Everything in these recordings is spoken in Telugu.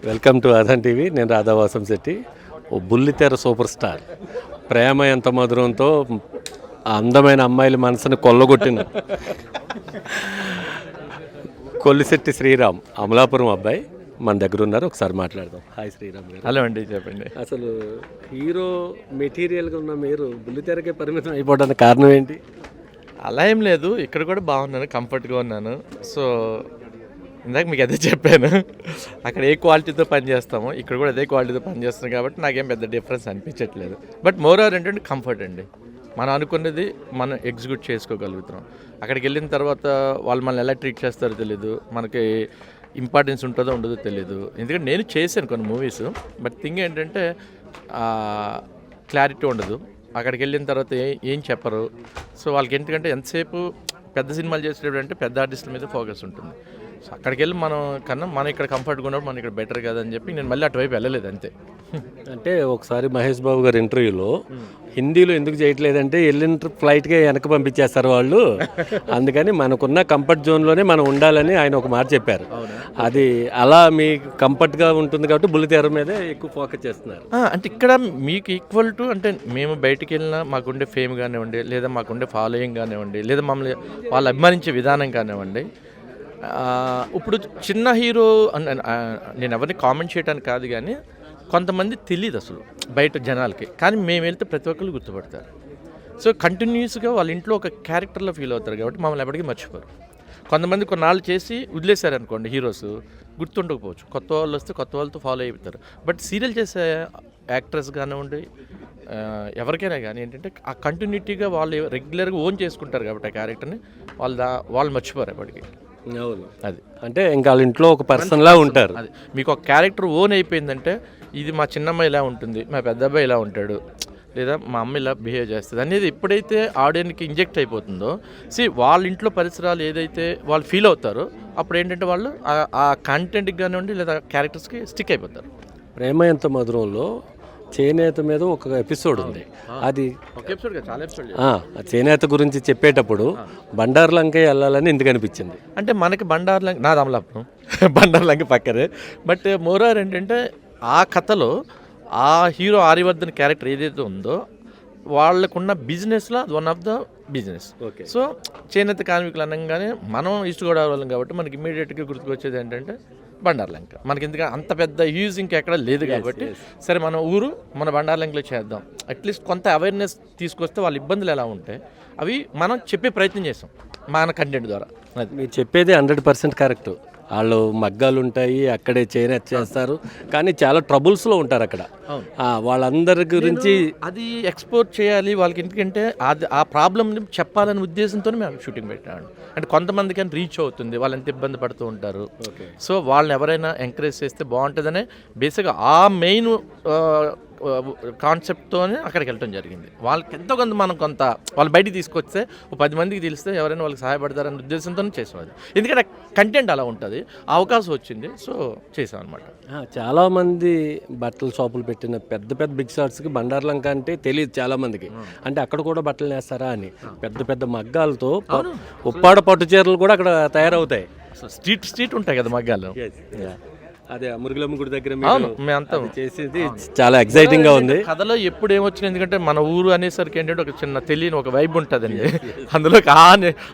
Welcome to Aadan TV. నేను రాధావాసం శెట్టి. ఓ బుల్లితెర సూపర్ స్టార్. ప్రేమ ఎంత మధురంతో ఆ అందమైన అమ్మాయిల మనసును కొల్లగొట్టిన కొల్లిశెట్టి శ్రీరామ్, అమలాపురం అబ్బాయి మన దగ్గర ఉన్నారు. ఒకసారి మాట్లాడదాం. హాయ్ శ్రీరామ్ గారు. హలో అండి, చెప్పండి. అసలు హీరో మెటీరియల్గా ఉన్న మీరు బుల్లితెరకే పరిమితం అయిపోవడానికి కారణం ఏంటి? అలా ఏం లేదు, ఇక్కడ కూడా బాగున్నాను, కంఫర్ట్గా ఉన్నాను. సో ఇందాక మీకు అదే చెప్పాను, అక్కడ ఏ క్వాలిటీతో పని చేస్తామో ఇక్కడ కూడా అదే క్వాలిటీతో పని చేస్తున్నాం కాబట్టి నాకేం పెద్ద డిఫరెన్స్ అనిపించట్లేదు. బట్ మోర్ ఓవర్ ఏంటంటే కంఫర్ట్ అండి. మనం అనుకున్నది మనం ఎగ్జిక్యూట్ చేసుకోగలుగుతున్నాం. అక్కడికి వెళ్ళిన తర్వాత వాళ్ళు మనల్ని ఎలా ట్రీట్ చేస్తారో తెలియదు, మనకి ఇంపార్టెన్స్ ఉంటుందో ఉండదో తెలియదు. ఎందుకంటే నేను చేశాను కొన్ని మూవీస్, బట్ థింగ్ ఏంటంటే క్లారిటీ ఉండదు. అక్కడికి వెళ్ళిన తర్వాత ఏం చెప్పరు. సో వాళ్ళకి ఎందుకంటే ఎంతసేపు పెద్ద సినిమాలు చేసేటప్పుడు అంటే పెద్ద ఆర్టిస్టుల మీద ఫోకస్ ఉంటుంది. సో అక్కడికి వెళ్ళి మనం ఇక్కడ కంఫర్ట్గా ఉన్నప్పుడు మనం ఇక్కడ బెటర్ కదా అని చెప్పి నేను మళ్ళీ అటువైపు వెళ్ళలేదు అంతే. అంటే ఒకసారి మహేష్ బాబు గారి ఇంటర్వ్యూలో హిందీలో ఎందుకు చేయట్లేదంటే వెళ్ళిన ఫ్లైట్కే వెనక పంపించేస్తారు వాళ్ళు, అందుకని మనకున్న కంఫర్ట్ జోన్లోనే మనం ఉండాలని ఆయన ఒక మాట చెప్పారు. అది అలా మీ కంఫర్ట్గా ఉంటుంది కాబట్టి బుల్లితెర మీదే ఎక్కువ ఫోకస్ చేస్తున్నారు. అంటే ఇక్కడ మీకు ఈక్వల్ టు అంటే మేము బయటికి వెళ్ళినా మాకుండే ఫేమ్ కానివ్వండి, లేదా మాకుండే ఫాలోయింగ్ కానివ్వండి, లేదా మమ్మల్ని వాళ్ళు అభిమానించే విధానం కానివ్వండి. ఇప్పుడు చిన్న హీరో నేను ఎవరిని కామెంట్ చేయడానికి కాదు, కానీ కొంతమంది తెలియదు అసలు బయట జనాలకి, కానీ మేము వెళ్తే ప్రతి ఒక్కరు గుర్తుపడతారు. సో కంటిన్యూస్గా వాళ్ళ ఇంట్లో ఒక క్యారెక్టర్లో ఫీల్ అవుతారు కాబట్టి మమ్మల్ని ఎప్పటికీ మర్చిపోరు. కొంతమంది కొన్నాళ్ళు చేసి వదిలేశారనుకోండి హీరోస్, గుర్తుండకపోవచ్చు. కొత్త వాళ్ళు వస్తే కొత్త వాళ్ళతో ఫాలో అయిపోతారు. బట్ సీరియల్ చేసే యాక్టర్స్ కానివ్వండి, ఎవరికైనా కానీ ఏంటంటే ఆ కంటిన్యూటీగా వాళ్ళు రెగ్యులర్గా ఓన్ చేసుకుంటారు కాబట్టి ఆ క్యారెక్టర్ని వాళ్ళు మర్చిపోరు ఎప్పటికీ. అవును, అది అంటే ఇంకా వాళ్ళ ఇంట్లో ఒక పర్సన్లా ఉంటారు. అది మీకు ఒక క్యారెక్టర్ ఓన్ అయిపోయిందంటే ఇది మా చిన్నమ్మాయి ఇలా ఉంటుంది, మా పెద్ద అబ్బాయి ఇలా ఉంటాడు, లేదా మా అమ్మ ఇలా బిహేవ్ చేస్తుంది అనేది ఎప్పుడైతే ఆడియన్కి ఇంజెక్ట్ అయిపోతుందో, వాళ్ళ ఇంట్లో పరిసరాలు ఏదైతే వాళ్ళు ఫీల్ అవుతారో అప్పుడు ఏంటంటే వాళ్ళు ఆ కంటెంట్కి కానివ్వండి లేదా క్యారెక్టర్స్కి స్టిక్ అయిపోతారు. ప్రేమ ఎంత మధురంలో చేనేత మీద ఒక ఎపిసోడ్ ఉంది. అది చాలా ఎపిసోడ్ చేనేత గురించి చెప్పేటప్పుడు బండార్లంకే వెళ్ళాలని ఎందుకు అనిపించింది? అంటే మనకి బండార్లంక నాది అమలాపురం, బండార్లంక పక్కనే. బట్ మోరార్ ఏంటంటే ఆ కథలో ఆ హీరో ఆర్యవర్ధన్ క్యారెక్టర్ ఏదైతే ఉందో వాళ్ళకున్న బిజినెస్లో అది one of the business. So చేనేత కార్మికులు అనగానే మనం ఈస్ట్ గోదావరి వాళ్ళం కాబట్టి మనకి ఇమీడియట్గా గుర్తుకొచ్చేది ఏంటంటే బండార్లంక. మనకి ఎందుకంటే అంత పెద్ద యూజ్ ఇంకెక్కడ లేదు కాబట్టి సరే మన ఊరు మన బండార్లంకలో చేద్దాం, అట్లీస్ట్ కొంత అవేర్నెస్ తీసుకొస్తే వాళ్ళ ఇబ్బందులు ఎలా ఉంటాయి అవి మనం చెప్పే ప్రయత్నం చేస్తాం మన కంటెంట్ ద్వారా. అది మీరు చెప్పేది 100% కరెక్ట్. వాళ్ళు మగ్గాలు ఉంటాయి, అక్కడే చేనేత చేస్తారు, కానీ చాలా ట్రబుల్స్లో ఉంటారు అక్కడ. వాళ్ళందరి గురించి అది ఎక్స్పోర్ట్ చేయాలి వాళ్ళకి, ఎందుకంటే ఆ ప్రాబ్లమ్ని చెప్పాలనే ఉద్దేశంతో మేము షూటింగ్ పెట్టాము. అంటే కొంతమందికి అని రీచ్ అవుతుంది, వాళ్ళు ఎంత ఇబ్బంది పడుతూ ఉంటారు. సో వాళ్ళని ఎవరైనా ఎంకరేజ్ చేస్తే బాగుంటుందనే బేసిక్గా ఆ మెయిన్ కాన్సెప్ట్తోనే అక్కడికి వెళ్ళడం జరిగింది. వాళ్ళకి ఎంతో కొంత మనం కొంత వాళ్ళు బయటికి తీసుకొస్తే 10 మందికి తెలిస్తే ఎవరైనా వాళ్ళకి సహాయపడతారనే ఉద్దేశంతోనే చేసేవాది. ఎందుకంటే కంటెంట్ అలా ఉంటుంది, ఆ అవకాశం వచ్చింది, సో చేసాం అనమాట. చాలామంది బట్టల షాపులు పెట్టిన పెద్ద పెద్ద బిగ్ షాట్స్కి బండార్లంక అంటే తెలియదు చాలామందికి. అంటే అక్కడ కూడా బట్టలు వేస్తారా అని పెద్ద పెద్ద మగ్గాలతో ఉప్పాడ పట్టు చీరలు కూడా అక్కడ తయారవుతాయి. స్ట్రీట్ ఉంటాయి కదా మగ్గాలు. అదే మురుగులమ్మ గుడి దగ్గర మేమంతా చేసేది చాలా ఎక్సైటింగ్ గా ఉంది. కథలో ఎప్పుడు ఏమొచ్చింది, ఎందుకంటే మన ఊరు అనేసరికి ఏంటంటే ఒక చిన్న తెలియని ఒక వైబ్ ఉంటుందండి. అందులో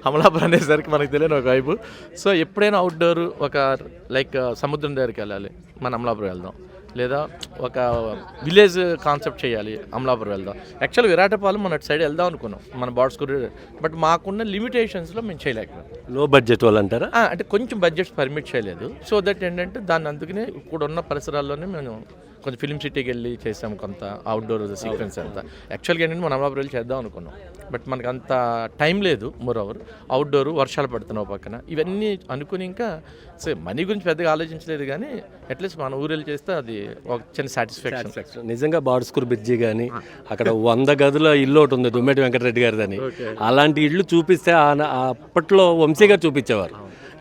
అమలాపురం అనేసరికి మనకు తెలియని ఒక వైబ్. సో ఎప్పుడైనా అవుట్డోర్ ఒక లైక్ సముద్రం దగ్గరికి వెళ్ళాలి, మన అమలాపురం వెళ్దాం, లేదా ఒక విలేజ్ కాన్సెప్ట్ చేయాలి, అమలాపురం వెళ్దాం. యాక్చువల్గా విరాటపాలెం మన అటు సైడ్ వెళ్దాం అనుకున్నాం, మన బార్డ్స్కూర్, బట్ మాకున్న లిమిటేషన్స్లో మేము చేయలేకపోయాం. లో బడ్జెట్ వాళ్ళు అంటారా? అంటే కొంచెం బడ్జెట్స్ పర్మిట్ చేయలేదు. సో దట్ ఏంటంటే దాన్ని అందుకనే ఇప్పుడు ఉన్న పరిసరాల్లోనే మేము కొంచెం ఫిలిం సిటీకి వెళ్ళి చేసాం, కొంత అవుట్డోర్ సీక్వెన్స్ అంతా. యాక్చువల్గా ఏంటంటే మనం అమలాపురం వెళ్ళి చేద్దాం అనుకున్నాం, బట్ మనకు అంత టైం లేదు. మోర్ ఓవర్ అవుట్డోర్, వర్షాలు పడుతున్నావు పక్కన, ఇవన్నీ అనుకుని ఇంకా మనీ గురించి పెద్దగా ఆలోచించలేదు, కానీ అట్లీస్ట్ మన ఊరు వెళ్ళి చేస్తే అది ఒక చిన్న సాటిస్ఫాక్షన్. నిజంగా బార్డ్స్కూర్ బ్రిడ్జి కానీ అక్కడ 100 గదుల ఇల్లు ఒకటి ఉంది దుమ్మెటి వెంకటరెడ్డి గారిదని, అలాంటి ఇళ్ళు చూపిస్తే అప్పట్లో వంశీ గారు చూపించేవారు.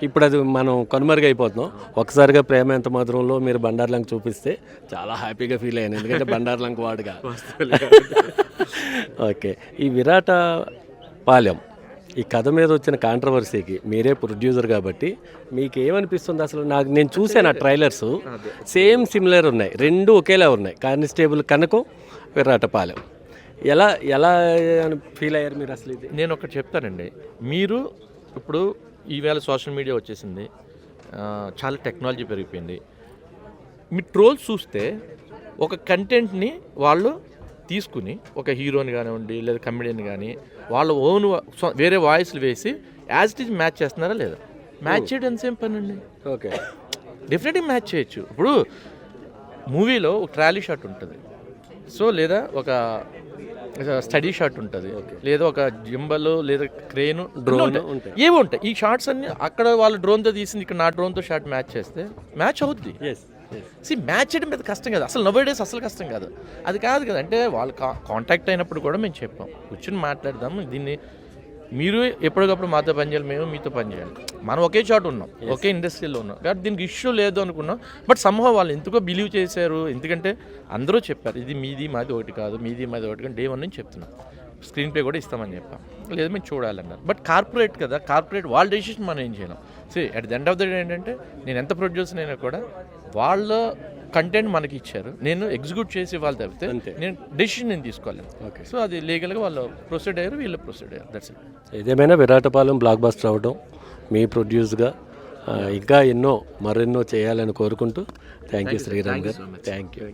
ఇప్పుడు అది మనం కనుమరుగైపోతున్నాం. ఒకసారిగా ప్రేమ ఎంత మధురంలో మీరు బండార్లంక చూపిస్తే చాలా హ్యాపీగా ఫీల్ అయ్యాను, ఎందుకంటే బండార్లంక వాడుగా. ఓకే, ఈ విరాట పాలెం ఈ కథ మీద వచ్చిన కాంట్రవర్సీకి మీరే ప్రొడ్యూసర్ కాబట్టి మీకు ఏమనిపిస్తుంది అసలు? నేను చూసాను ఆ ట్రైలర్స్, సేమ్ సిమిలర్ ఉన్నాయి, రెండు ఒకేలా ఉన్నాయి. కానిస్టేబుల్ కనకం, విరాటపాలెం. ఎలా ఎలా ఫీల్ అయ్యారు మీరు అసలు? ఇది నేను ఒకటి చెప్తానండి. మీరు ఇప్పుడు ఈవేళ సోషల్ మీడియా వచ్చేసింది, చాలా టెక్నాలజీ పెరిగిపోయింది. మీ ట్రోల్స్ చూస్తే ఒక కంటెంట్ని వాళ్ళు తీసుకుని ఒక హీరోని కానివ్వండి లేదా కమెడియన్ కానీ వాళ్ళ ఓన్ వేరే వాయిస్లు వేసి యాజ్ ఇట్ ఈజ్ మ్యాచ్ చేస్తున్నారా లేదా? మ్యాచ్ చేయడం ఎంతసేపు పని అండి? ఓకే, డెఫినెట్గా మ్యాచ్ చేయొచ్చు. ఇప్పుడు మూవీలో ఒక ట్రాలీ షాట్ ఉంటుంది, సో లేదా ఒక స్టడీ షాట్ ఉంటుంది, లేదా ఒక జింబల్ లేదా క్రేన్ డ్రోన్ ఏవో ఉంటాయి. ఈ షార్ట్స్ అన్ని అక్కడ వాళ్ళు డ్రోన్తో తీసింది ఇక్కడ నా డ్రోన్తో షాట్ మ్యాచ్ చేస్తే మ్యాచ్ అవుద్ది. మ్యాచ్ చేయడం పెద్ద కష్టం కాదు అసలు, నోవేడేస్ అసలు కష్టం కాదు. అది కాదు కదా, అంటే వాళ్ళు కాంటాక్ట్ అయినప్పుడు కూడా మేము చెప్పాం, కూర్చొని మాట్లాడదాం దీన్ని, మీరు ఎప్పటికప్పుడు మాతో పనిచేయాలి, మేము మీతో పనిచేయాలి. మనం ఒకే చోట ఉన్నాం, ఒకే ఇండస్ట్రీలో ఉన్నాం కాబట్టి దీనికి ఇష్యూ లేదు అనుకున్నాం. బట్ సమ్హౌ వాళ్ళు ఎందుకో బిలీవ్ చేశారు, ఎందుకంటే అందరూ చెప్పారు ఇది మీది మాది ఒకటి కాదు, మీది మాది ఒకటి కానీ డే 1 నుంచి చెప్తున్నాం. స్క్రీన్ ప్లే కూడా ఇస్తామని చెప్పాం, లేదు మేము చూడాలన్నారు. బట్ కార్పొరేట్ కదా, కార్పొరేట్ వాళ్ళ డెసిషన్ మనం ఏం చేయలేం. At the end of the day ఏంటంటే నేను ఎంత ప్రొడ్యూసర్ అయినా కూడా వాళ్ళ కంటెంట్ మనకి ఇచ్చారు, నేను ఎగ్జిక్యూట్ చేసి వాళ్ళు తప్పితే నేను డెసిషన్ నేను తీసుకోలేను. సో అది లీగల్గా వాళ్ళు ప్రొసీడ్ అయ్యారు, వీళ్ళు ప్రొసీడ్ అయ్యారు. That's it. ఏదేమైనా విరాటపాలెం బ్లాక్ బస్టర్ అవ్వడం మీ ప్రొడ్యూస్గా ఇంకా మరెన్నో చేయాలని కోరుకుంటూ థ్యాంక్ యూ శ్రీరామ్ గారు. Thank you.